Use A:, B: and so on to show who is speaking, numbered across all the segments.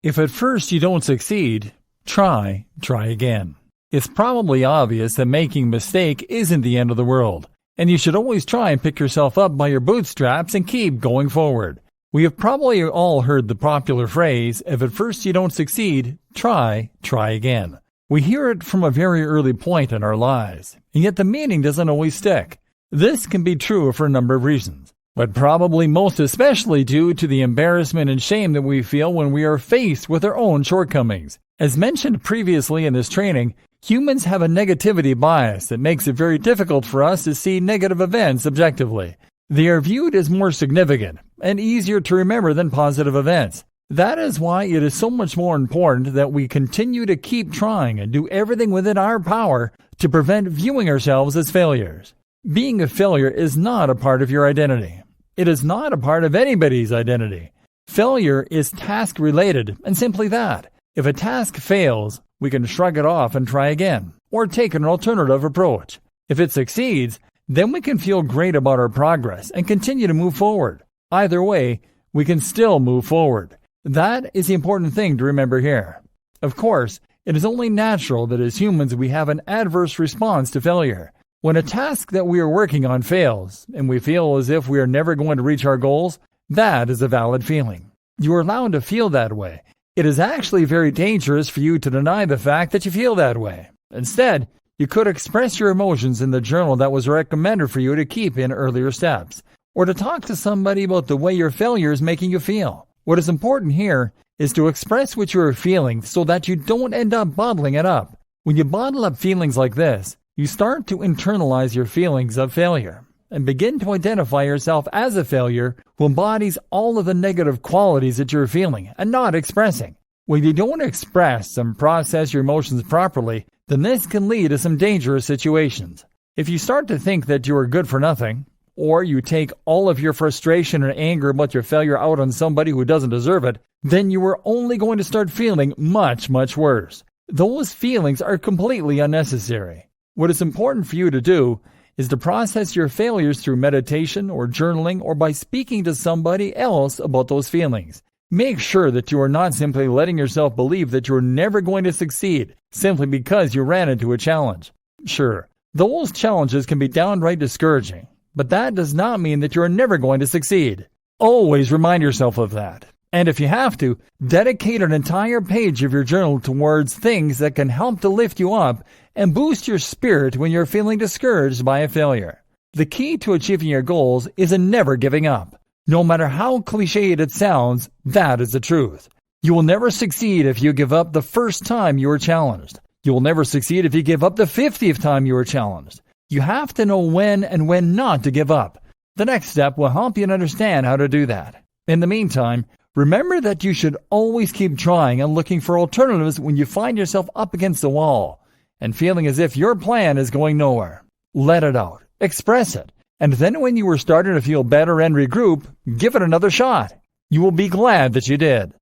A: If at first you don't succeed, try again. It's probably obvious that making a mistake isn't the end of the world, and you should always try and pick yourself up by your bootstraps and keep going forward. We have probably all heard the popular phrase, if at first you don't succeed, try again. We hear it from a very early point in our lives, and yet the meaning doesn't always stick. This can be true for a number of reasons, but probably most especially due to the embarrassment and shame that we feel when we are faced with our own shortcomings. As mentioned previously in this training, humans have a negativity bias that makes it very difficult for us to see negative events objectively. They are viewed as more significant and easier to remember than positive events. That is why it is so much more important that we continue to keep trying and do everything within our power to prevent viewing ourselves as failures. Being a failure is not a part of your identity. It is not a part of anybody's identity. Failure is task-related, and simply that. If a task fails, we can shrug it off and try again, or take an alternative approach. If it succeeds, then we can feel great about our progress and continue to move forward. Either way, we can still move forward. That is the important thing to remember here. Of course, it is only natural that as humans we have an adverse response to failure. When a task that we are working on fails, and we feel as if we are never going to reach our goals, that is a valid feeling. You are allowed to feel that way. It is actually very dangerous for you to deny the fact that you feel that way. Instead, you could express your emotions in the journal that was recommended for you to keep in earlier steps, or to talk to somebody about the way your failure is making you feel. What is important here is to express what you are feeling so that you don't end up bottling it up. When you bottle up feelings like this, you start to internalize your feelings of failure and begin to identify yourself as a failure who embodies all of the negative qualities that you're feeling and not expressing. When you don't express and process your emotions properly, then this can lead to some dangerous situations. If you start to think that you are good for nothing, or you take all of your frustration and anger about your failure out on somebody who doesn't deserve it, then you are only going to start feeling much worse. Those feelings are completely unnecessary. What is important for you to do is to process your failures through meditation or journaling or by speaking to somebody else about those feelings. Make sure that you are not simply letting yourself believe that you are never going to succeed simply because you ran into a challenge. Sure, those challenges can be downright discouraging, but that does not mean that you are never going to succeed. Always remind yourself of that. And if you have to, dedicate an entire page of your journal towards things that can help to lift you up and boost your spirit when you're feeling discouraged by a failure. The key to achieving your goals is in never giving up. No matter how cliched it sounds, that is the truth. You will never succeed if you give up the first time you are challenged. You will never succeed if you give up the 50th time you are challenged. You have to know when and when not to give up. The next step will help you understand how to do that. In the meantime, remember that you should always keep trying and looking for alternatives when you find yourself up against the wall and feeling as if your plan is going nowhere. Let it out. Express it. And then when you are starting to feel better and regroup, give it another shot. You will be glad that you did.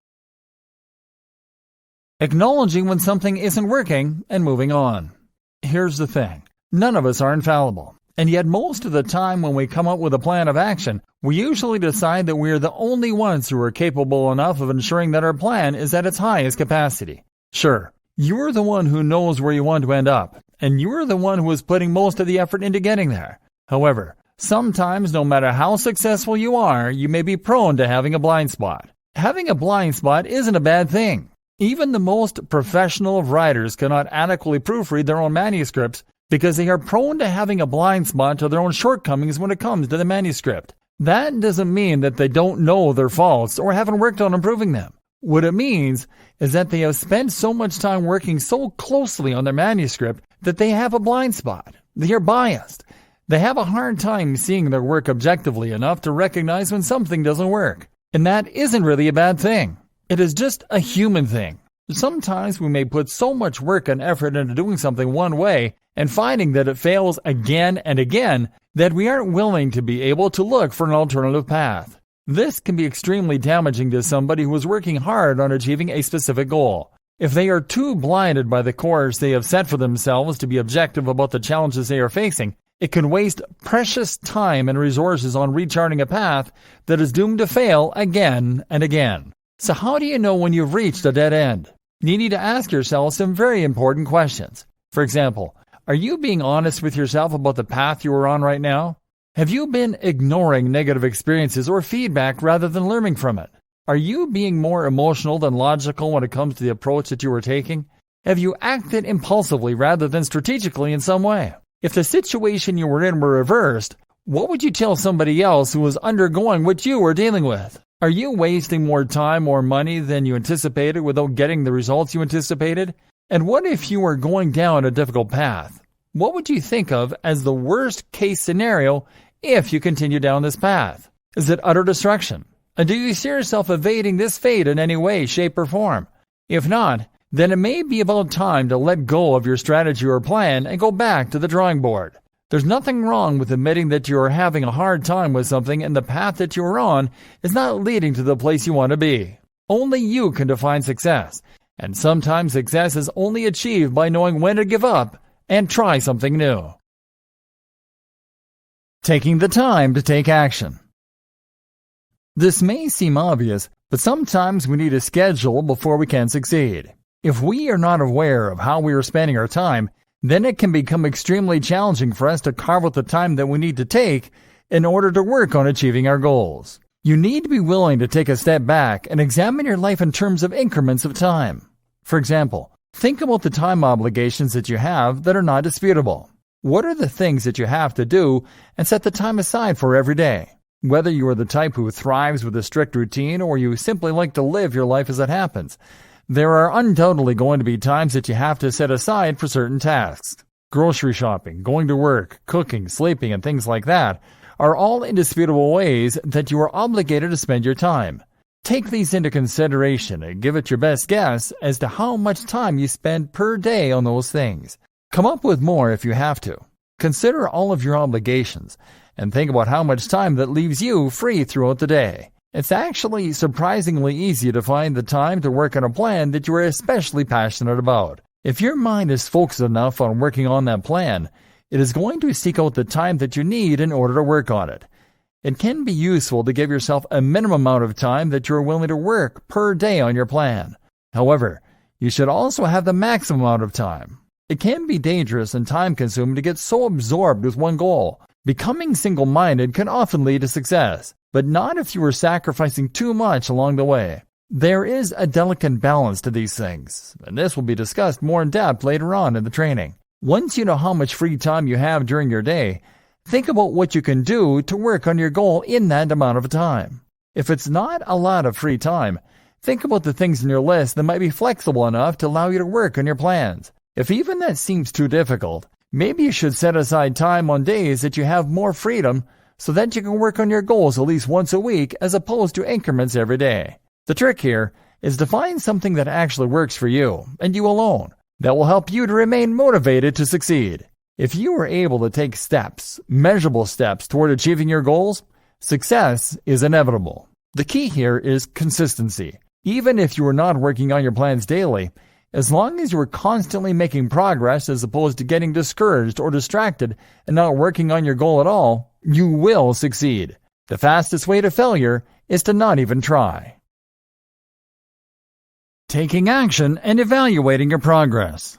A: Acknowledging when something isn't working and moving on. Here's the thing. None of us are infallible. And yet most of the time when we come up with a plan of action, we usually decide that we are the only ones who are capable enough of ensuring that our plan is at its highest capacity. Sure, you're the one who knows where you want to end up, and you're the one who is putting most of the effort into getting there. However, sometimes no matter how successful you are, you may be prone to having a blind spot. Having a blind spot isn't a bad thing. Even the most professional of writers cannot adequately proofread their own manuscripts because they are prone to having a blind spot to their own shortcomings when it comes to the manuscript. That doesn't mean that they don't know their faults or haven't worked on improving them. What it means is that they have spent so much time working so closely on their manuscript that they have a blind spot. They are biased. They have a hard time seeing their work objectively enough to recognize when something doesn't work. And that isn't really a bad thing. It is just a human thing. Sometimes we may put so much work and effort into doing something one way and finding that it fails again and again that we aren't willing to be able to look for an alternative path. This can be extremely damaging to somebody who is working hard on achieving a specific goal. If they are too blinded by the course they have set for themselves to be objective about the challenges they are facing, it can waste precious time and resources on recharting a path that is doomed to fail again and again. So how do you know when you've reached a dead end? You need to ask yourself some very important questions. For example, are you being honest with yourself about the path you are on right now? Have you been ignoring negative experiences or feedback rather than learning from it? Are you being more emotional than logical when it comes to the approach that you are taking? Have you acted impulsively rather than strategically in some way? If the situation you were in were reversed, what would you tell somebody else who was undergoing what you were dealing with? Are you wasting more time or money than you anticipated without getting the results you anticipated? And what if you were going down a difficult path? What would you think of as the worst case scenario if you continue down this path? Is it utter destruction? And do you see yourself evading this fate in any way, shape, or form? If not, then it may be about time to let go of your strategy or plan and go back to the drawing board. There's nothing wrong with admitting that you are having a hard time with something and the path that you are on is not leading to the place you want to be. Only you can define success, and sometimes success is only achieved by knowing when to give up and try something new. Taking the time to take action. This may seem obvious, but sometimes we need a schedule before we can succeed. If we are not aware of how we are spending our time, then it can become extremely challenging for us to carve out the time that we need to take in order to work on achieving our goals. You need to be willing to take a step back and examine your life in terms of increments of time. For example, think about the time obligations that you have that are not disputable. What are the things that you have to do and set the time aside for every day? Whether you are the type who thrives with a strict routine or you simply like to live your life as it happens, there are undoubtedly going to be times that you have to set aside for certain tasks. Grocery shopping, going to work, cooking, sleeping, and things like that are all indisputable ways that you are obligated to spend your time. Take these into consideration and give it your best guess as to how much time you spend per day on those things. Come up with more if you have to. Consider all of your obligations and think about how much time that leaves you free throughout the day. It's actually surprisingly easy to find the time to work on a plan that you are especially passionate about. If your mind is focused enough on working on that plan, it is going to seek out the time that you need in order to work on it. It can be useful to give yourself a minimum amount of time that you are willing to work per day on your plan. However, you should also have the maximum amount of time. It can be dangerous and time-consuming to get so absorbed with one goal. Becoming single-minded can often lead to success, but not if you are sacrificing too much along the way. There is a delicate balance to these things, and this will be discussed more in depth later on in the training. Once you know how much free time you have during your day, think about what you can do to work on your goal in that amount of time. If it's not a lot of free time, think about the things in your list that might be flexible enough to allow you to work on your plans. If even that seems too difficult, maybe you should set aside time on days that you have more freedom so that you can work on your goals at least once a week as opposed to increments every day. The trick here is to find something that actually works for you, and you alone, that will help you to remain motivated to succeed. If you are able to take steps, measurable steps toward achieving your goals, success is inevitable. The key here is consistency. Even if you are not working on your plans daily, as long as you are constantly making progress as opposed to getting discouraged or distracted and not working on your goal at all, you will succeed. The fastest way to failure is to not even try. Taking action and evaluating your progress.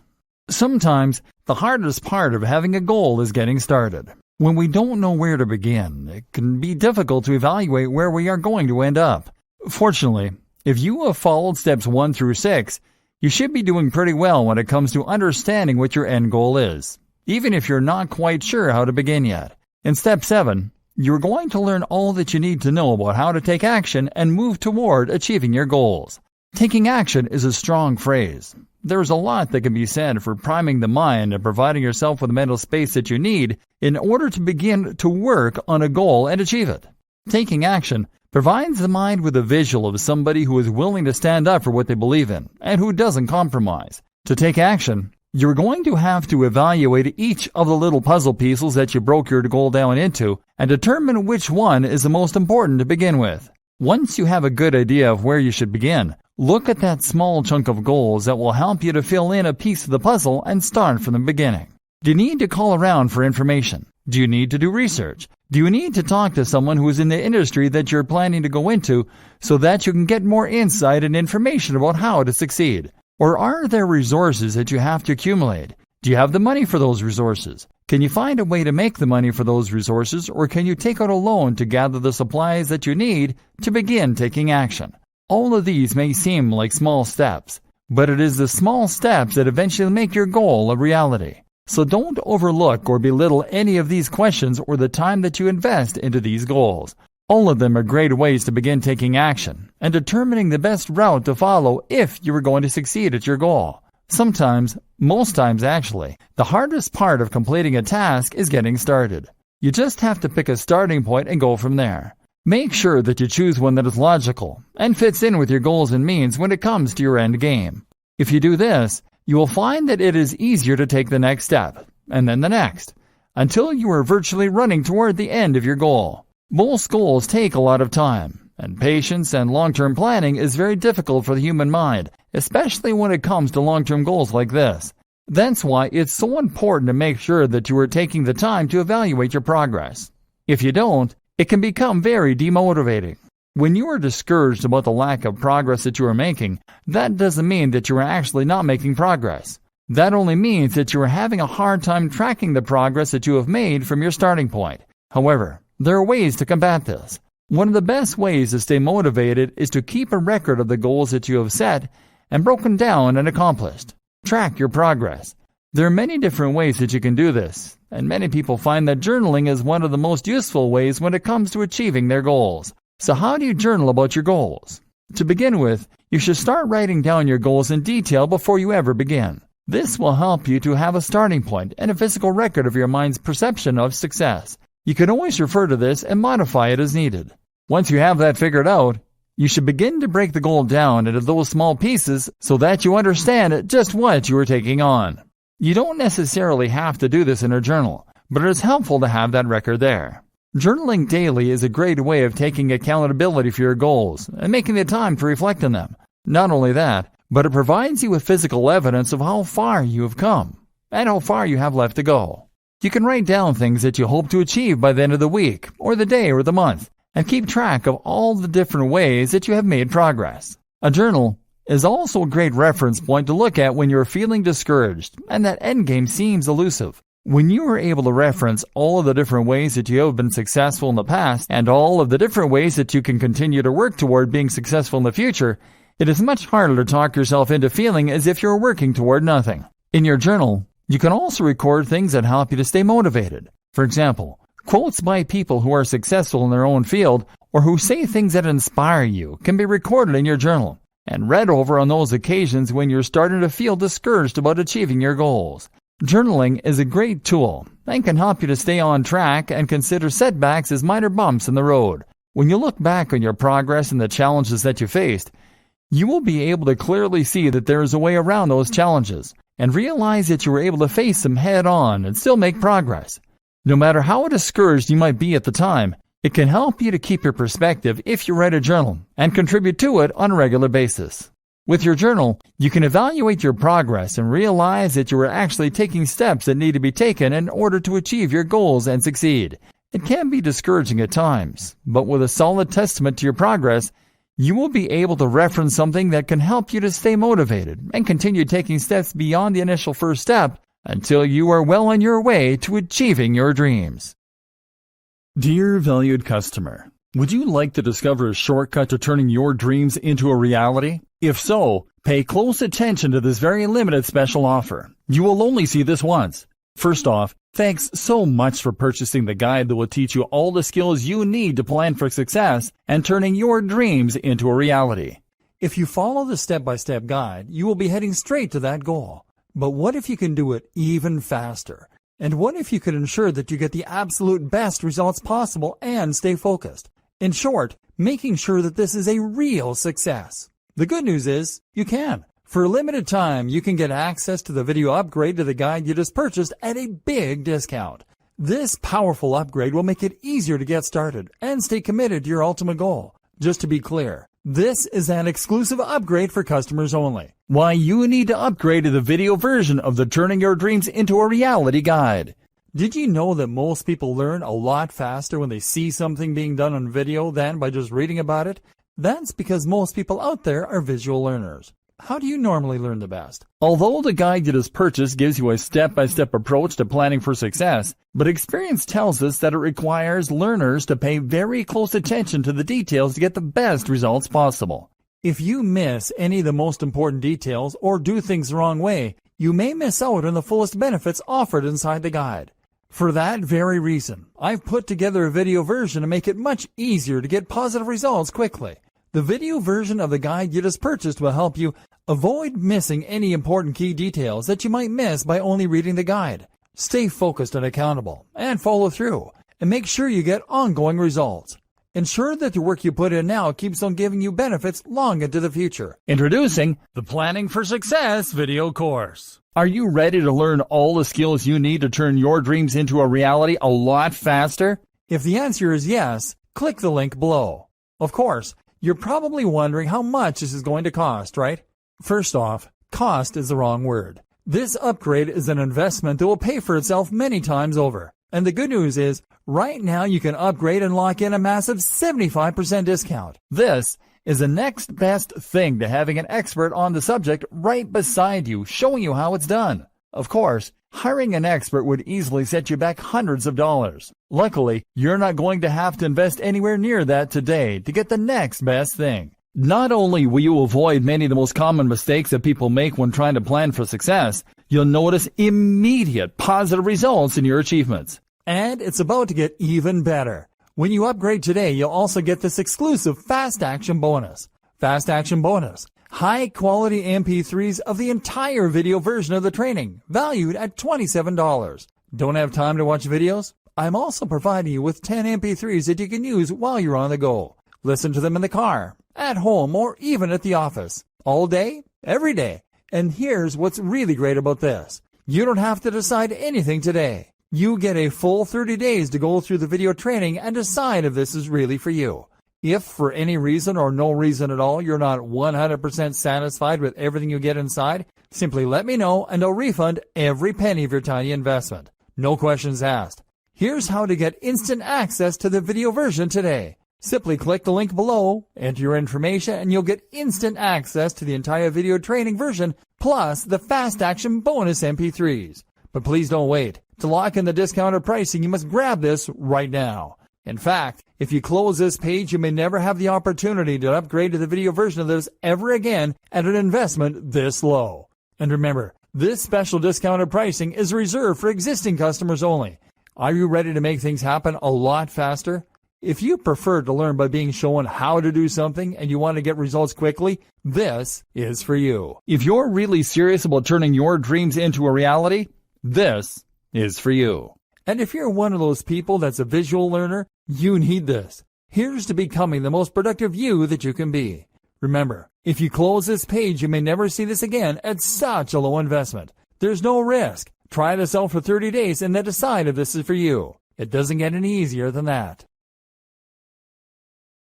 A: Sometimes the hardest part of having a goal is getting started. When we don't know where to begin, it can be difficult to evaluate where we are going to end up. Fortunately, if you have followed steps 1 through 6, you should be doing pretty well when it comes to understanding what your end goal is, even if you're not quite sure how to begin yet. In step 7, you're going to learn all that you need to know about how to take action and move toward achieving your goals. Taking action is a strong phrase. There's a lot that can be said for priming the mind and providing yourself with the mental space that you need in order to begin to work on a goal and achieve it. Taking action provides the mind with a visual of somebody who is willing to stand up for what they believe in and who doesn't compromise. To take action, you're going to have to evaluate each of the little puzzle pieces that you broke your goal down into and determine which one is the most important to begin with. Once you have a good idea of where you should begin, look at that small chunk of goals that will help you to fill in a piece of the puzzle and start from the beginning. Do you need to call around for information? Do you need to do research? Do you need to talk to someone who is in the industry that you're planning to go into so that you can get more insight and information about how to succeed? Or are there resources that you have to accumulate? Do you have the money for those resources? Can you find a way to make the money for those resources, or can you take out a loan to gather the supplies that you need to begin taking action? All of these may seem like small steps, but it is the small steps that eventually make your goal a reality. So don't overlook or belittle any of these questions or the time that you invest into these goals. All of them are great ways to begin taking action and determining the best route to follow if you are going to succeed at your goal. Sometimes, most times actually, the hardest part of completing a task is getting started. You just have to pick a starting point and go from there. Make sure that you choose one that is logical and fits in with your goals and means when it comes to your end game. If you do this, you will find that it is easier to take the next step, and then the next, until you are virtually running toward the end of your goal. Most goals take a lot of time, and patience and long-term planning is very difficult for the human mind, especially when it comes to long-term goals like this. That's why it's so important to make sure that you are taking the time to evaluate your progress. If you don't, it can become very demotivating. When you are discouraged about the lack of progress that you are making, that doesn't mean that you are actually not making progress. That only means that you are having a hard time tracking the progress that you have made from your starting point. However, there are ways to combat this. One of the best ways to stay motivated is to keep a record of the goals that you have set and broken down and accomplished. Track your progress. There are many different ways that you can do this, and many people find that journaling is one of the most useful ways when it comes to achieving their goals. So how do you journal about your goals? To begin with, you should start writing down your goals in detail before you ever begin. This will help you to have a starting point and a physical record of your mind's perception of success. You can always refer to this and modify it as needed. Once you have that figured out, you should begin to break the goal down into those small pieces so that you understand just what you are taking on. You don't necessarily have to do this in a journal, but it is helpful to have that record there. Journaling daily is a great way of taking accountability for your goals and making the time to reflect on them. Not only that, but it provides you with physical evidence of how far you have come and how far you have left to go. You can write down things that you hope to achieve by the end of the week or the day or the month and keep track of all the different ways that you have made progress. A journal is also a great reference point to look at when you are feeling discouraged and that endgame seems elusive. When you are able to reference all of the different ways that you have been successful in the past and all of the different ways that you can continue to work toward being successful in the future, it is much harder to talk yourself into feeling as if you're working toward nothing. In your journal, you can also record things that help you to stay motivated. For example, quotes by people who are successful in their own field or who say things that inspire you can be recorded in your journal and read over on those occasions when you're starting to feel discouraged about achieving your goals. Journaling is a great tool and can help you to stay on track and consider setbacks as minor bumps in the road. When you look back on your progress and the challenges that you faced, you will be able to clearly see that there is a way around those challenges and realize that you were able to face them head on and still make progress. No matter how discouraged you might be at the time, it can help you to keep your perspective if you write a journal and contribute to it on a regular basis. With your journal, you can evaluate your progress and realize that you are actually taking steps that need to be taken in order to achieve your goals and succeed. It can be discouraging at times, but with a solid testament to your progress, you will be able to reference something that can help you to stay motivated and continue taking steps beyond the initial first step until you are well on your way to achieving your dreams.
B: Dear valued customer, would you like to discover a shortcut to turning your dreams into a reality? If so, pay close attention to this very limited special offer. You will only see this once. First off, thanks so much for purchasing the guide that will teach you all the skills you need to plan for success and turning your dreams into a reality.
A: If you follow the step-by-step guide, you will be heading straight to that goal. But what if you can do it even faster? And what if you could ensure that you get the absolute best results possible and stay focused? In short, making sure that this is a real success. The good news is, you can. For a limited time, you can get access to the video upgrade to the guide you just purchased at a big discount. This powerful upgrade will make it easier to get started and stay committed to your ultimate goal. Just to be clear, this is an exclusive upgrade for customers only. Why you need to upgrade to the video version of the Turning Your Dreams into a Reality guide. Did you know that most people learn a lot faster when they see something being done on video than by just reading about it? That's because most people out there are visual learners. How do you normally learn the best?
B: Although the guide you just purchased gives you a step-by-step approach to planning for success, but experience tells us that it requires learners to pay very close attention to the details to get the best results possible.
A: If you miss any of the most important details or do things the wrong way, you may miss out on the fullest benefits offered inside the guide. For that very reason, I've put together a video version to make it much easier to get positive results quickly. The video version of the guide you just purchased will help you avoid missing any important key details that you might miss by only reading the guide. Stay focused and accountable, and follow through, and make sure you get ongoing results. Ensure that the work you put in now keeps on giving you benefits long into the future.
B: Introducing the Planning for Success video course. Are you ready to learn all the skills you need to turn your dreams into a reality a lot faster?
A: If the answer is yes, click the link below. Of course, you're probably wondering how much this is going to cost, right? First off, cost is the wrong word. This upgrade is an investment that will pay for itself many times over. And the good news is, right now you can upgrade and lock in a massive 75% discount.
B: This is the next best thing to having an expert on the subject right beside you, showing you how it's done. Of course, hiring an expert would easily set you back hundreds of dollars. Luckily, you're not going to have to invest anywhere near that today to get the next best thing. Not only will you avoid many of the most common mistakes that people make when trying to plan for success, you'll notice immediate positive results in your achievements.
A: And it's about to get even better. When you upgrade today, you'll also get this exclusive Fast Action bonus. Fast Action bonus. High quality MP3s of the entire video version of the training, valued at $27. Don't have time to watch videos? I'm also providing you with 10 MP3s that you can use while you're on the go. Listen to them in the car, at home, or even at the office. All day, every day. And here's what's really great about this. You don't have to decide anything today. You get a full 30 days to go through the video training and decide if this is really for you. If for any reason or no reason at all you're not 100% satisfied with everything you get inside, simply let me know and I'll refund every penny of your tiny investment. No questions asked. Here's how to get instant access to the video version today. Simply click the link below, enter your information, and you'll get instant access to the entire video training version plus the Fast Action bonus MP3s. But please don't wait. To lock in the discounted pricing, you must grab this right now. In fact, if you close this page, you may never have the opportunity to upgrade to the video version of this ever again at an investment this low. And remember, this special discounted pricing is reserved for existing customers only. Are you ready to make things happen a lot faster? If you prefer to learn by being shown how to do something and you want to get results quickly, this is for you.
B: If you're really serious about turning your dreams into a reality, this is for you.
A: And if you're one of those people that's a visual learner, you need this. Here's to becoming the most productive you that you can be. Remember, if you close this page, you may never see this again at such a low investment. There's no risk. Try this out for 30 days and then decide if this is for you. It doesn't get any easier than that.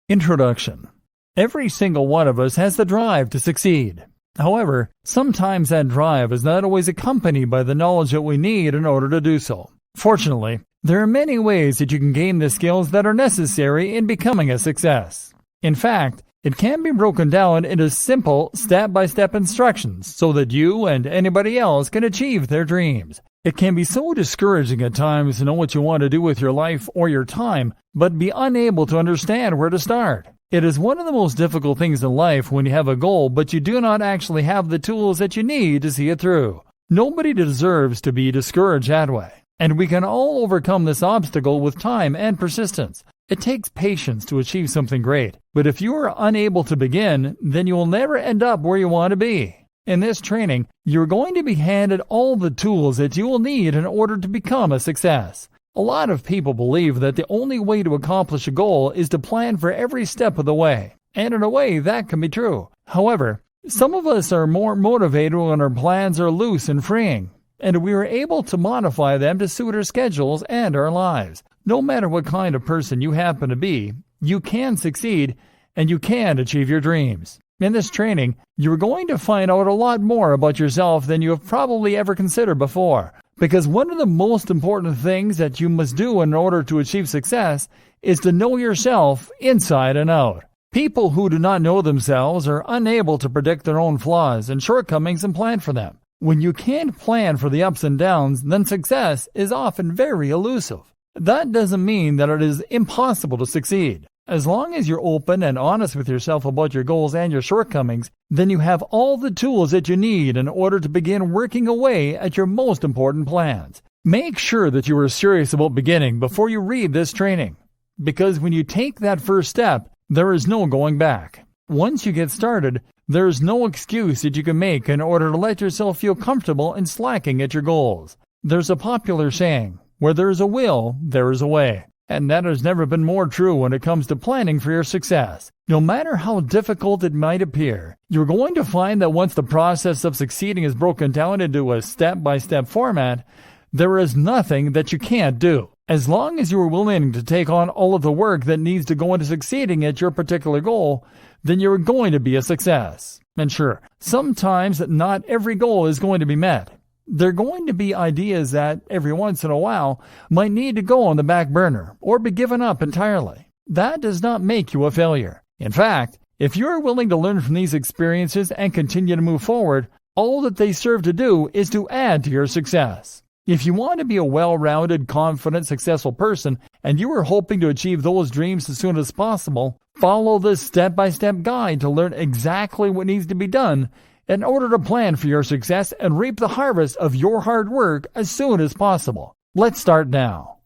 B: Introduction. Every single one of us has the drive to succeed. However, sometimes that drive is not always accompanied by the knowledge that we need in order to do so. Fortunately, there are many ways that you can gain the skills that are necessary in becoming a success. In fact, it can be broken down into simple step-by-step instructions so that you and anybody else can achieve their dreams. It can be so discouraging at times to know what you want to do with your life or your time, but be unable to understand where to start. It is one of the most difficult things in life when you have a goal, but you do not actually have the tools that you need to see it through. Nobody deserves to be discouraged that way, and we can all overcome this obstacle with time and persistence. It takes patience to achieve something great, but if you are unable to begin, then you will never end up where you want to be. In this training, you're going to be handed all the tools that you will need in order to become a success. A lot of people believe that the only way to accomplish a goal is to plan for every step of the way. And in a way, that can be true. However, some of us are more motivated when our plans are loose and freeing, and we are able to modify them to suit our schedules and our lives. No matter what kind of person you happen to be, you can succeed and you can achieve your dreams. In this training, you're going to find out a lot more about yourself than you have probably ever considered before.
A: Because one of the most important things that you must do in order to achieve success is to know yourself inside and out. People who do not know themselves are unable to predict their own flaws and shortcomings and plan for them. When you can't plan for the ups and downs, then success is often very elusive. That doesn't mean that it is impossible to succeed. As long as you're open and honest with yourself about your goals and your shortcomings, then you have all the tools that you need in order to begin working away at your most important plans. Make sure that you are serious about beginning before you read this training, because when you take that first step, there is no going back. Once you get started, there is no excuse that you can make in order to let yourself feel comfortable in slacking at your goals. There's a popular saying, where there is a will, there is a way. And that has never been more true when it comes to planning for your success. No matter how difficult it might appear, you're going to find that once the process of succeeding is broken down into a step-by-step format, there is nothing that you can't do. As long as you are willing to take on all of the work that needs to go into succeeding at your particular goal, then you're going to be a success. And sure, sometimes not every goal is going to be met. There are going to be ideas that, every once in a while, might need to go on the back burner or be given up entirely. That does not make you a failure. In fact, if you are willing to learn from these experiences and continue to move forward, all that they serve to do is to add to your success. If you want to be a well-rounded, confident, successful person, and you are hoping to achieve those dreams as soon as possible, follow this step-by-step guide to learn exactly what needs to be done in order to plan for your success and reap the harvest of your hard work as soon as possible. Let's start now.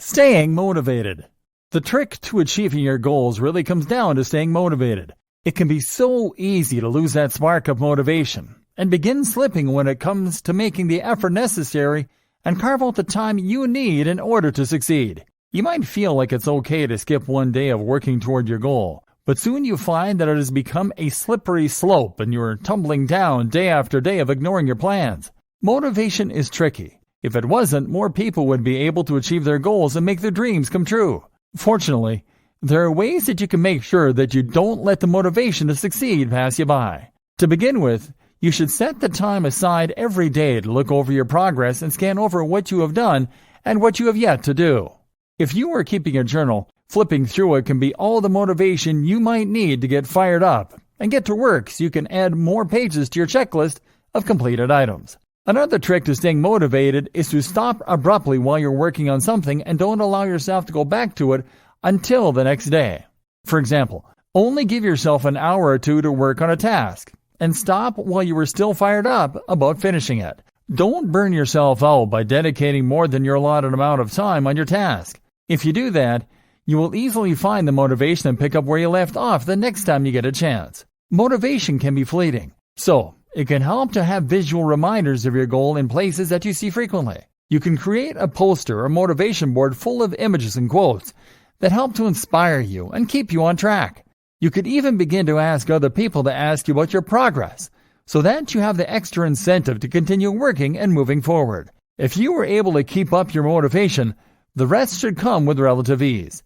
A: Staying motivated. The trick to achieving your goals really comes down to staying motivated. It can be so easy to lose that spark of motivation and begin slipping when it comes to making the effort necessary and carve out the time you need in order to succeed. You might feel like it's okay to skip one day of working toward your goal, but soon you find that it has become a slippery slope and you're tumbling down day after day of ignoring your plans. Motivation is tricky. If it wasn't, more people would be able to achieve their goals and make their dreams come true. Fortunately, there are ways that you can make sure that you don't let the motivation to succeed pass you by. To begin with, you should set the time aside every day to look over your progress and scan over what you have done and what you have yet to do. If you are keeping a journal, flipping through it can be all the motivation you might need to get fired up and get to work so you can add more pages to your checklist of completed items. Another trick to staying motivated is to stop abruptly while you're working on something and don't allow yourself to go back to it until the next day. For example, only give yourself an hour or two to work on a task and stop while you are still fired up about finishing it. Don't burn yourself out by dedicating more than your allotted amount of time on your task. If you do that, you will easily find the motivation and pick up where you left off the next time you get a chance. Motivation can be fleeting, so it can help to have visual reminders of your goal in places that you see frequently. You can create a poster or motivation board full of images and quotes that help to inspire you and keep you on track. You could even begin to ask other people to ask you about your progress, so that you have the extra incentive to continue working and moving forward. If you are able to keep up your motivation, the rest should come with relative ease.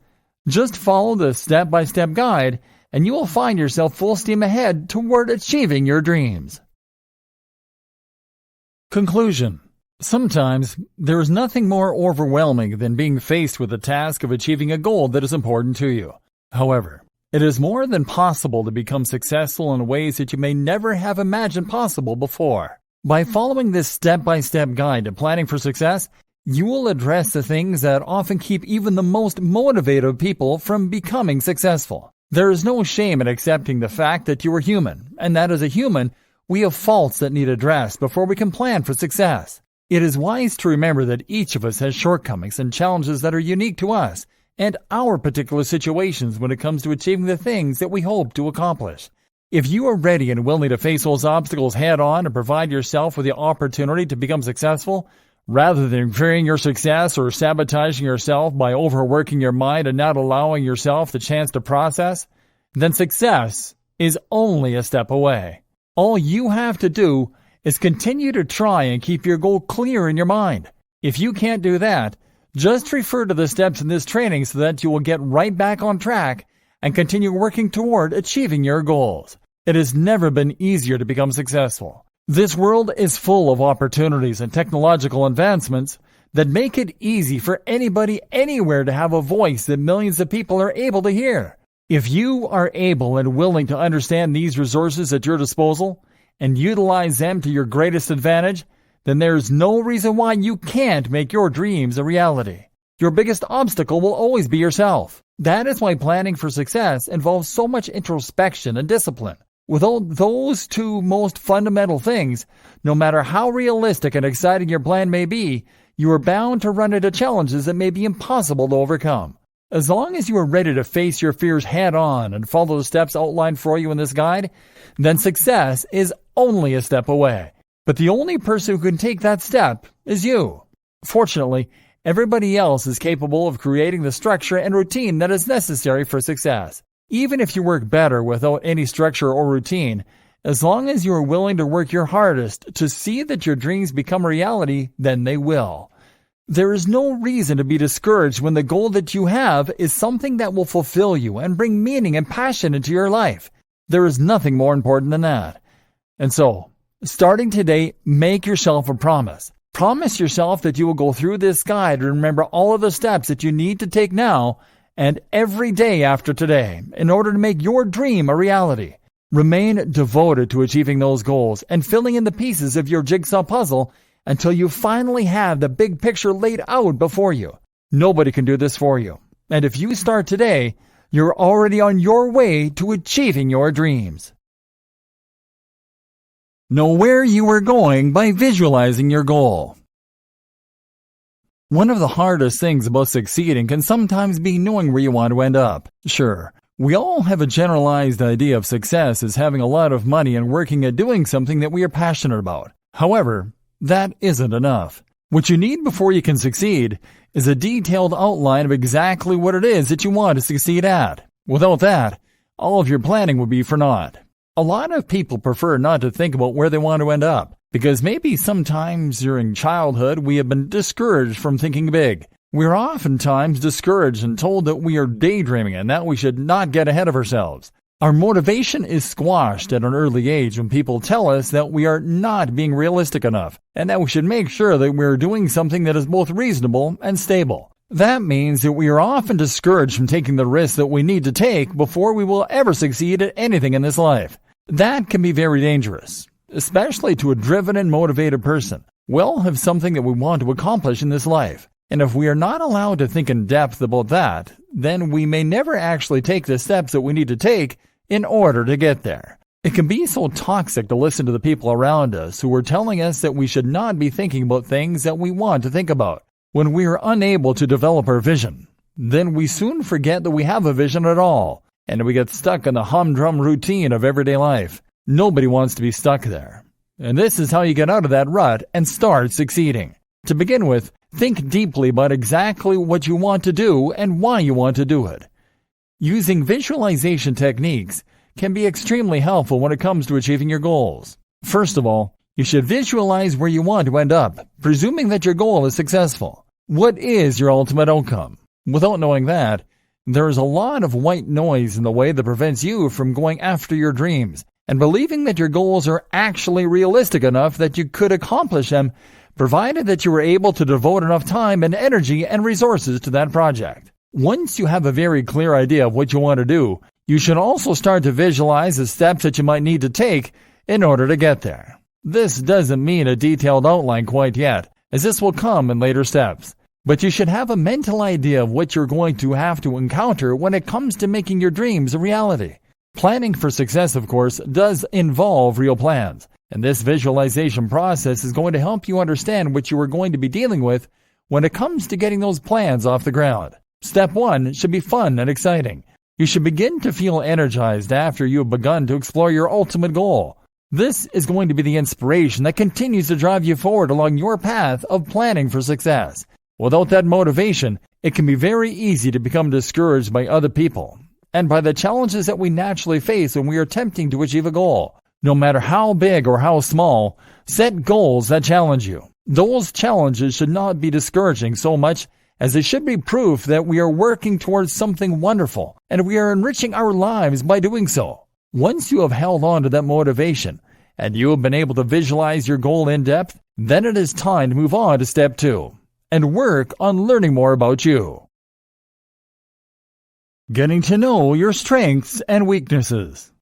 A: Just follow the step-by-step guide, and you will find yourself full steam ahead toward achieving your dreams. Conclusion. Sometimes there is nothing more overwhelming than being faced with the task of achieving a goal that is important to you. However, it is more than possible to become successful in ways that you may never have imagined possible before. By following this step-by-step guide to planning for success, you will address the things that often keep even the most motivated people from becoming successful. There is no shame in accepting the fact that you are human, and that as a human, we have faults that need addressed before we can plan for success. It is wise to remember that each of us has shortcomings and challenges that are unique to us and our particular situations when it comes to achieving the things that we hope to accomplish. If you are ready and willing to face those obstacles head-on and provide yourself with the opportunity to become successful, rather than fearing your success or sabotaging yourself by overworking your mind and not allowing yourself the chance to process, then success is only a step away. All you have to do is continue to try and keep your goal clear in your mind. If you can't do that, just refer to the steps in this training so that you will get right back on track and continue working toward achieving your goals. It has never been easier to become successful. This world is full of opportunities and technological advancements that make it easy for anybody anywhere to have a voice that millions of people are able to hear. If you are able and willing to understand these resources at your disposal and utilize them to your greatest advantage, then there's no reason why you can't make your dreams a reality. Your biggest obstacle will always be yourself. That is why planning for success involves so much introspection and discipline. Without those two most fundamental things, no matter how realistic and exciting your plan may be, you are bound to run into challenges that may be impossible to overcome. As long as you are ready to face your fears head-on and follow the steps outlined for you in this guide, then success is only a step away. But the only person who can take that step is you. Fortunately, everybody else is capable of creating the structure and routine that is necessary for success. Even if you work better without any structure or routine, as long as you are willing to work your hardest to see that your dreams become reality, then they will. There is no reason to be discouraged when the goal that you have is something that will fulfill you and bring meaning and passion into your life. There is nothing more important than that. And so, starting today, make yourself a promise. Promise yourself that you will go through this guide and remember all of the steps that you need to take now and every day after today in order to make your dream a reality. Remain devoted to achieving those goals and filling in the pieces of your jigsaw puzzle until you finally have the big picture laid out before you. Nobody can do this for you. And if you start today, you're already on your way to achieving your dreams. Know where you are going by visualizing your goal. One of the hardest things about succeeding can sometimes be knowing where you want to end up. Sure, we all have a generalized idea of success as having a lot of money and working at doing something that we are passionate about. However, that isn't enough. What you need before you can succeed is a detailed outline of exactly what it is that you want to succeed at. Without that, all of your planning would be for naught. A lot of people prefer not to think about where they want to end up, because maybe sometimes during childhood we have been discouraged from thinking big. We're oftentimes discouraged and told that we are daydreaming and that we should not get ahead of ourselves. Our motivation is squashed at an early age when people tell us that we are not being realistic enough and that we should make sure that we're doing something that is both reasonable and stable. That means that we are often discouraged from taking the risks that we need to take before we will ever succeed at anything in this life. That can be very dangerous, especially to a driven and motivated person. We all have something that we want to accomplish in this life, and if we are not allowed to think in depth about that, then we may never actually take the steps that we need to take in order to get there. It can be so toxic to listen to the people around us who are telling us that we should not be thinking about things that we want to think about. When we are unable to develop our vision, then we soon forget that we have a vision at all, and we get stuck in the humdrum routine of everyday life. Nobody wants to be stuck there. And this is how you get out of that rut and start succeeding. To begin with, think deeply about exactly what you want to do and why you want to do it. Using visualization techniques can be extremely helpful when it comes to achieving your goals. First of all, you should visualize where you want to end up, presuming that your goal is successful. What is your ultimate outcome? Without knowing that, there is a lot of white noise in the way that prevents you from going after your dreams and believing that your goals are actually realistic enough that you could accomplish them, provided that you were able to devote enough time and energy and resources to that project. Once you have a very clear idea of what you want to do, you should also start to visualize the steps that you might need to take in order to get there. This doesn't mean a detailed outline quite yet, as this will come in later steps. But you should have a mental idea of what you're going to have to encounter when it comes to making your dreams a reality. Planning for success, of course, does involve real plans, and this visualization process is going to help you understand what you are going to be dealing with when it comes to getting those plans off the ground. Step 1 should be fun and exciting. You should begin to feel energized after you have begun to explore your ultimate goal. This is going to be the inspiration that continues to drive you forward along your path of planning for success. Without that motivation, it can be very easy to become discouraged by other people and by the challenges that we naturally face when we are attempting to achieve a goal. No matter how big or how small, set goals that challenge you. Those challenges should not be discouraging so much as they should be proof that we are working towards something wonderful and we are enriching our lives by doing so. Once you have held on to that motivation and you have been able to visualize your goal in depth, then it is time to move on to step 2 and work on learning more about you. Getting to know your strengths and weaknesses.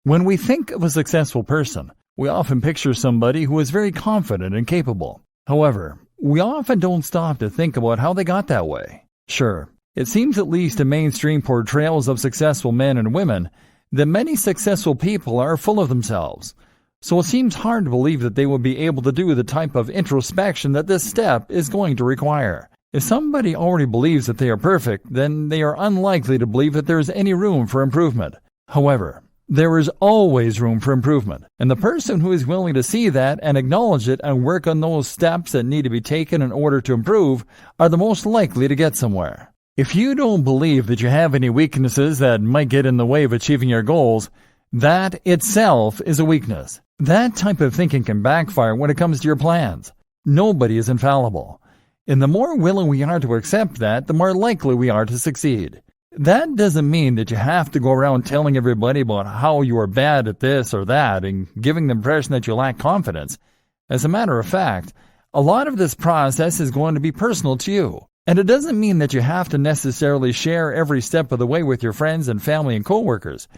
A: When we think of a successful person, we often picture somebody who is very confident and capable. However, we often don't stop to think about how they got that way. Sure, it seems at least in mainstream portrayals of successful men and women that many successful people are full of themselves. So it seems hard to believe that they will be able to do the type of introspection that this step is going to require. If somebody already believes that they are perfect, then they are unlikely to believe that there is any room for improvement. However, there is always room for improvement, and the person who is willing to see that and acknowledge it and work on those steps that need to be taken in order to improve are the most likely to get somewhere. If you don't believe that you have any weaknesses that might get in the way of achieving your goals, that itself is a weakness. That type of thinking can backfire when it comes to your plans. Nobody is infallible. And the more willing we are to accept that, the more likely we are to succeed. That doesn't mean that you have to go around telling everybody about how you are bad at this or that and giving the impression that you lack confidence. As a matter of fact, a lot of this process is going to be personal to you. And it doesn't mean that you have to necessarily share every step of the way with your friends and family and coworkers.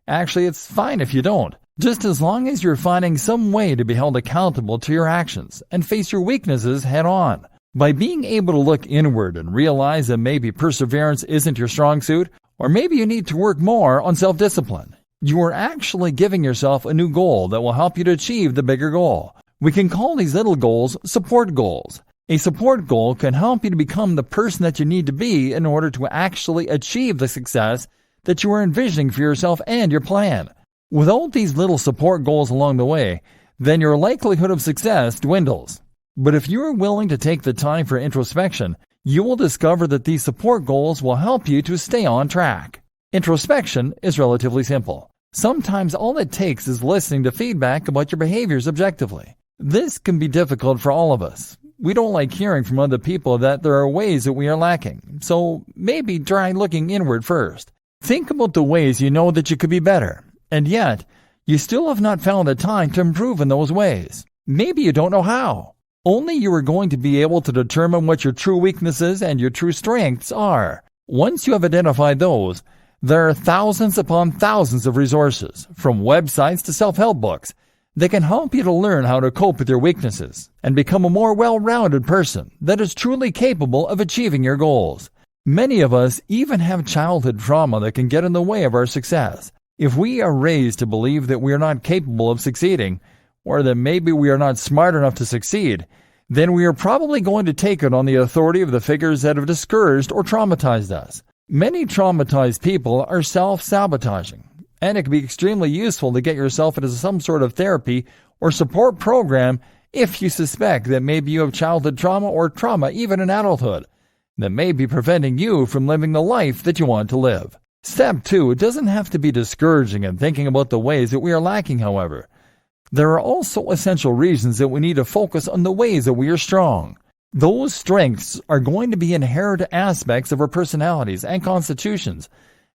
A: Actually, it's fine if you don't, just as long as you're finding some way to be held accountable to your actions and face your weaknesses head on. By being able to look inward and realize that maybe perseverance isn't your strong suit, or maybe you need to work more on self-discipline, you are actually giving yourself a new goal that will help you to achieve the bigger goal. We can call these little goals support goals. A support goal can help you to become the person that you need to be in order to actually achieve the success that you are envisioning for yourself and your plan. Without these little support goals along the way, then your likelihood of success dwindles. But if you are willing to take the time for introspection, you will discover that these support goals will help you to stay on track. Introspection is relatively simple. Sometimes all it takes is listening to feedback about your behaviors objectively. This can be difficult for all of us. We don't like hearing from other people that there are ways that we are lacking, so maybe try looking inward first. Think about the ways you know that you could be better, and yet you still have not found the time to improve in those ways. Maybe you don't know how. Only you are going to be able to determine what your true weaknesses and your true strengths are. Once you have identified those, there are thousands upon thousands of resources, from websites to self-help books, that can help you to learn how to cope with your weaknesses and become a more well-rounded person that is truly capable of achieving your goals. Many of us even have childhood trauma that can get in the way of our success. If we are raised to believe that we are not capable of succeeding, or that maybe we are not smart enough to succeed, then we are probably going to take it on the authority of the figures that have discouraged or traumatized us. Many traumatized people are self-sabotaging, and it can be extremely useful to get yourself into some sort of therapy or support program if you suspect that maybe you have childhood trauma or trauma even in adulthood that may be preventing you from living the life that you want to live. Step 2 doesn't have to be discouraging in thinking about the ways that we are lacking, however. There are also essential reasons that we need to focus on the ways that we are strong. Those strengths are going to be inherent aspects of our personalities and constitutions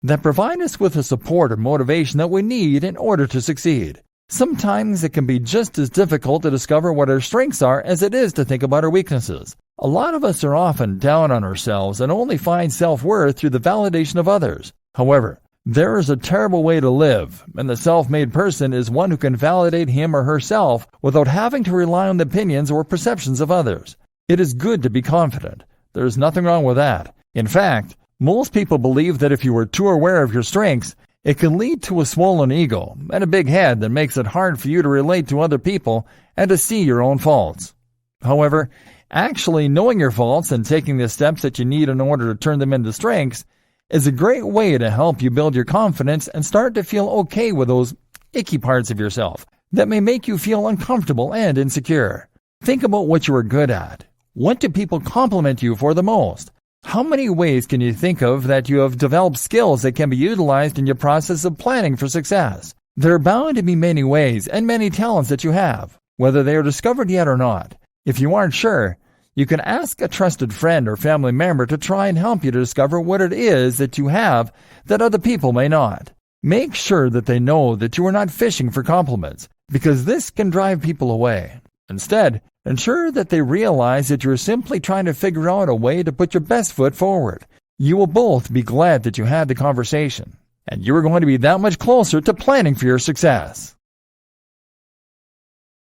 A: that provide us with the support and motivation that we need in order to succeed. Sometimes it can be just as difficult to discover what our strengths are as it is to think about our weaknesses. A lot of us are often down on ourselves and only find self-worth through the validation of others. However, there is a terrible way to live, and the self-made person is one who can validate him or herself without having to rely on the opinions or perceptions of others. It is good to be confident. There is nothing wrong with that. In fact, most people believe that if you are too aware of your strengths, it can lead to a swollen ego and a big head that makes it hard for you to relate to other people and to see your own faults. However, actually knowing your faults and taking the steps that you need in order to turn them into strengths is a great way to help you build your confidence and start to feel okay with those icky parts of yourself that may make you feel uncomfortable and insecure. Think about what you are good at. What do people compliment you for the most? How many ways can you think of that you have developed skills that can be utilized in your process of planning for success? There are bound to be many ways and many talents that you have, whether they are discovered yet or not. If you aren't sure, you can ask a trusted friend or family member to try and help you to discover what it is that you have that other people may not. Make sure that they know that you are not fishing for compliments, because this can drive people away. Instead, ensure that they realize that you're simply trying to figure out a way to put your best foot forward. You will both be glad that you had the conversation, and you are going to be that much closer to planning for your success.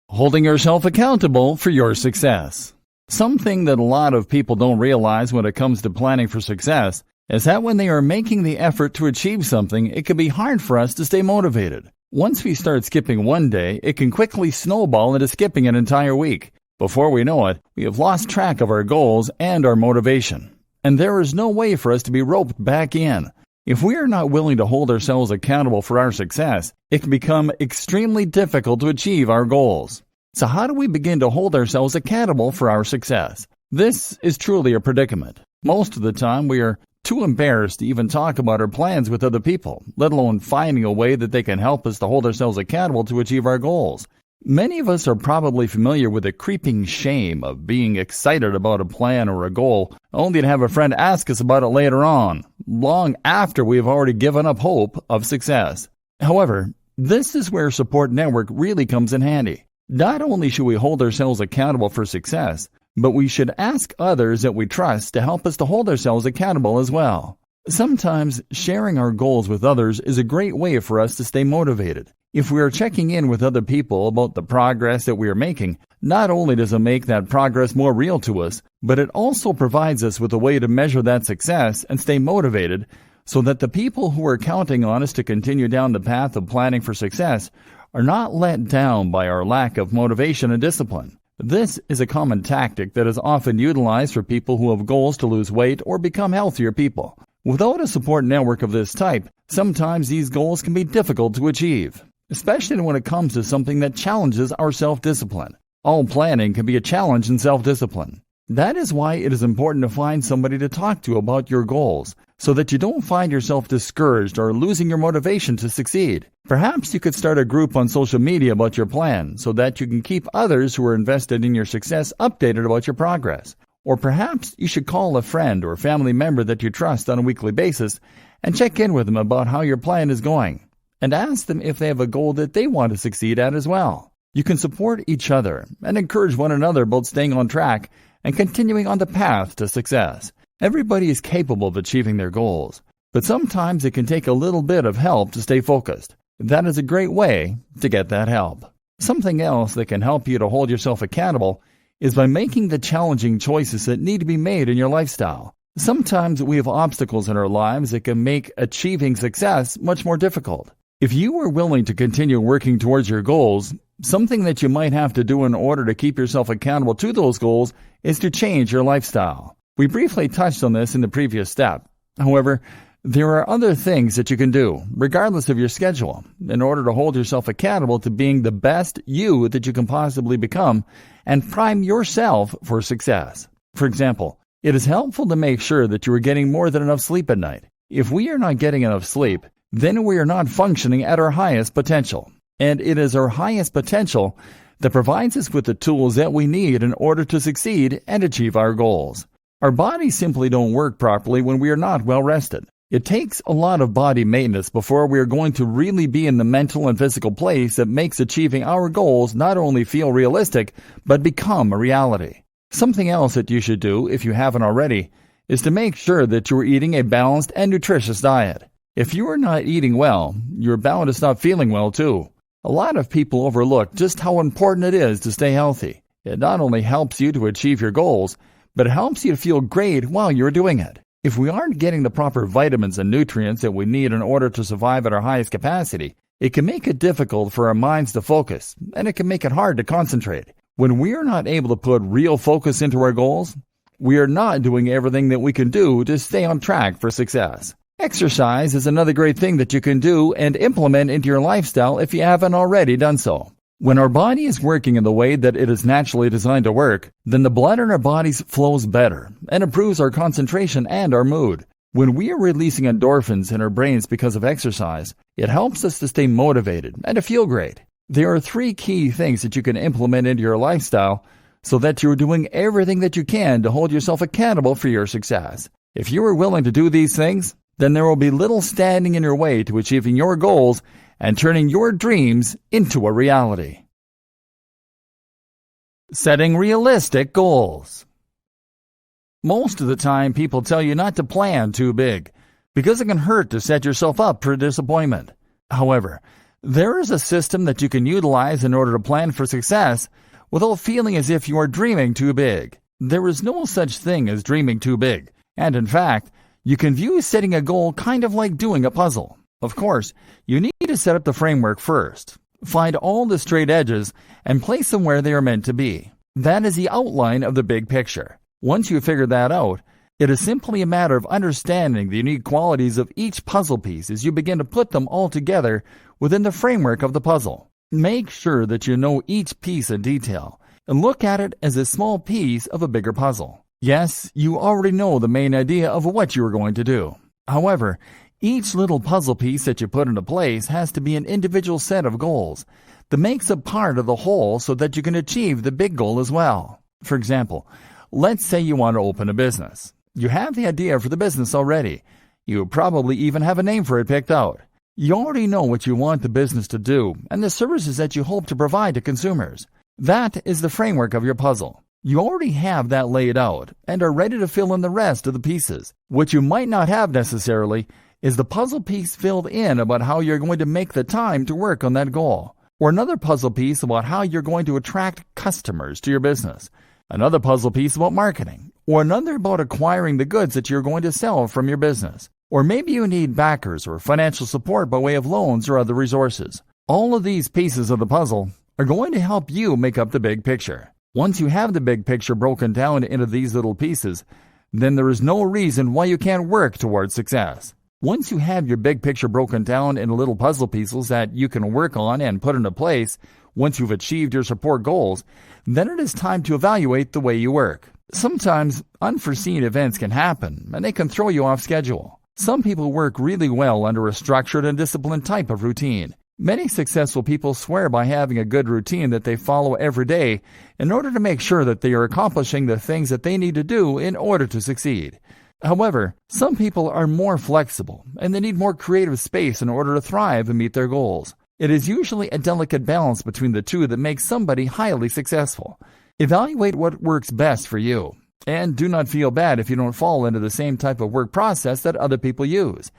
A: Holding yourself accountable for your success. Something that a lot of people don't realize when it comes to planning for success is that when they are making the effort to achieve something, it can be hard for us to stay motivated. Once we start skipping one day, it can quickly snowball into skipping an entire week. Before we know it, we have lost track of our goals and our motivation. And there is no way for us to be roped back in. If we are not willing to hold ourselves accountable for our success, it can become extremely difficult to achieve our goals. So how do we begin to hold ourselves accountable for our success? This is truly a predicament. Most of the time, we are too embarrassed to even talk about our plans with other people, let alone finding a way that they can help us to hold ourselves accountable to achieve our goals. Many of us are probably familiar with the creeping shame of being excited about a plan or a goal, only to have a friend ask us about it later on, long after we have already given up hope of success. However, this is where support network really comes in handy. Not only should we hold ourselves accountable for success, but we should ask others that we trust to help us to hold ourselves accountable as well. Sometimes sharing our goals with others is a great way for us to stay motivated. If we are checking in with other people about the progress that we are making, not only does it make that progress more real to us, but it also provides us with a way to measure that success and stay motivated so that the people who are counting on us to continue down the path of planning for success are not let down by our lack of motivation and discipline. This is a common tactic that is often utilized for people who have goals to lose weight or become healthier people. Without a support network of this type, sometimes these goals can be difficult to achieve, especially when it comes to something that challenges our self-discipline. All planning can be a challenge in self-discipline. That is why it is important to find somebody to talk to about your goals, so that you don't find yourself discouraged or losing your motivation to succeed. Perhaps you could start a group on social media about your plan, so that you can keep others who are invested in your success updated about your progress. Or perhaps you should call a friend or family member that you trust on a weekly basis and check in with them about how your plan is going, and ask them if they have a goal that they want to succeed at as well. You can support each other and encourage one another about staying on track and continuing on the path to success. Everybody is capable of achieving their goals, but sometimes it can take a little bit of help to stay focused. That is a great way to get that help. Something else that can help you to hold yourself accountable is by making the challenging choices that need to be made in your lifestyle. Sometimes we have obstacles in our lives that can make achieving success much more difficult. If you are willing to continue working towards your goals, something that you might have to do in order to keep yourself accountable to those goals is to change your lifestyle. We briefly touched on this in the previous step. However, there are other things that you can do, regardless of your schedule, in order to hold yourself accountable to being the best you that you can possibly become and prime yourself for success. For example, it is helpful to make sure that you are getting more than enough sleep at night. If we are not getting enough sleep, then we are not functioning at our highest potential. And it is our highest potential that provides us with the tools that we need in order to succeed and achieve our goals. Our bodies simply don't work properly when we are not well rested. It takes a lot of body maintenance before we are going to really be in the mental and physical place that makes achieving our goals not only feel realistic, but become a reality. Something else that you should do, if you haven't already, is to make sure that you are eating a balanced and nutritious diet. If you are not eating well, you're bound to stop feeling well too. A lot of people overlook just how important it is to stay healthy. It not only helps you to achieve your goals, but it helps you to feel great while you're doing it. If we aren't getting the proper vitamins and nutrients that we need in order to survive at our highest capacity, it can make it difficult for our minds to focus, and it can make it hard to concentrate. When we are not able to put real focus into our goals, we are not doing everything that we can do to stay on track for success. Exercise is another great thing that you can do and implement into your lifestyle if you haven't already done so. When our body is working in the way that it is naturally designed to work, then the blood in our bodies flows better and improves our concentration and our mood. When we are releasing endorphins in our brains because of exercise, it helps us to stay motivated and to feel great. There are 3 key things that you can implement into your lifestyle so that you are doing everything that you can to hold yourself accountable for your success. If you are willing to do these things,
B: then there will be little standing in your way to achieving your goals and turning your dreams into a reality. Setting realistic goals. Most of the time, people tell you not to plan too big, because it can hurt to set yourself up for disappointment. However, there is a system that you can utilize in order to plan for success without feeling as if you are dreaming too big. There is no such thing as dreaming too big, and in fact, you can view setting a goal kind of like doing a puzzle. Of course, you need to set up the framework first. Find all the straight edges and place them where they are meant to be. That is the outline of the big picture. Once you figure that out, it is simply a matter of understanding the unique qualities of each puzzle piece as you begin to put them all together within the framework of the puzzle. Make sure that you know each piece in detail and look at it as a small piece of a bigger puzzle. Yes, you already know the main idea of what you are going to do. However, each little puzzle piece that you put into place has to be an individual set of goals that makes up part of the whole so that you can achieve the big goal as well. For example, let's say you want to open a business. You have the idea for the business already. You probably even have a name for it picked out. You already know what you want the business to do and the services that you hope to provide to consumers. That is the framework of your puzzle. You already have that laid out and are ready to fill in the rest of the pieces. What you might not have necessarily is the puzzle piece filled in about how you're going to make the time to work on that goal, or another puzzle piece about how you're going to attract customers to your business, another puzzle piece about marketing, or another about acquiring the goods that you're going to sell from your business. Or maybe you need backers or financial support by way of loans or other resources. All of these pieces of the puzzle are going to help you make up the big picture. Once you have the big picture broken down into these little pieces, then there is no reason why you can't work towards success. Once you have your big picture broken down into little puzzle pieces that you can work on and put into place, once you've achieved your support goals, then it is time to evaluate the way you work. Sometimes unforeseen events can happen and they can throw you off schedule. Some people work really well under a structured and disciplined type of routine. Many successful people swear by having a good routine that they follow every day in order to make sure that they are accomplishing the things that they need to do in order to succeed. However, some people are more flexible and they need more creative space in order to thrive and meet their goals. It is usually a delicate balance between the two that makes somebody highly successful. Evaluate what works best for you, and do not feel bad if you don't fall into the same type of work process that other people use.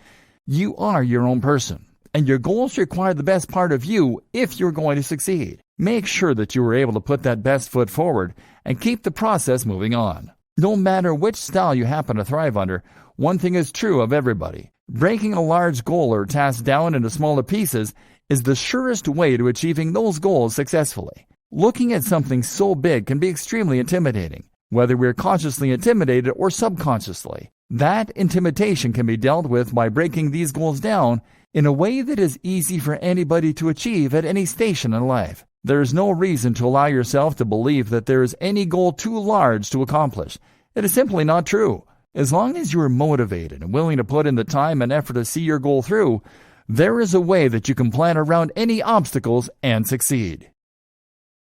B: You are your own person, and your goals require the best part of you if you're going to succeed. Make sure that you are able to put that best foot forward and keep the process moving on. No matter which style you happen to thrive under, one thing is true of everybody. Breaking a large goal or task down into smaller pieces is the surest way to achieving those goals successfully. Looking at something so big can be extremely intimidating, whether we're consciously intimidated or subconsciously. That intimidation can be dealt with by breaking these goals down in a way that is easy for anybody to achieve at any station in life. There is no reason to allow yourself to believe that there is any goal too large to accomplish. It is simply not true. As long as you are motivated and willing to put in the time and effort to see your goal through, there is a way that you can plan around any obstacles and succeed.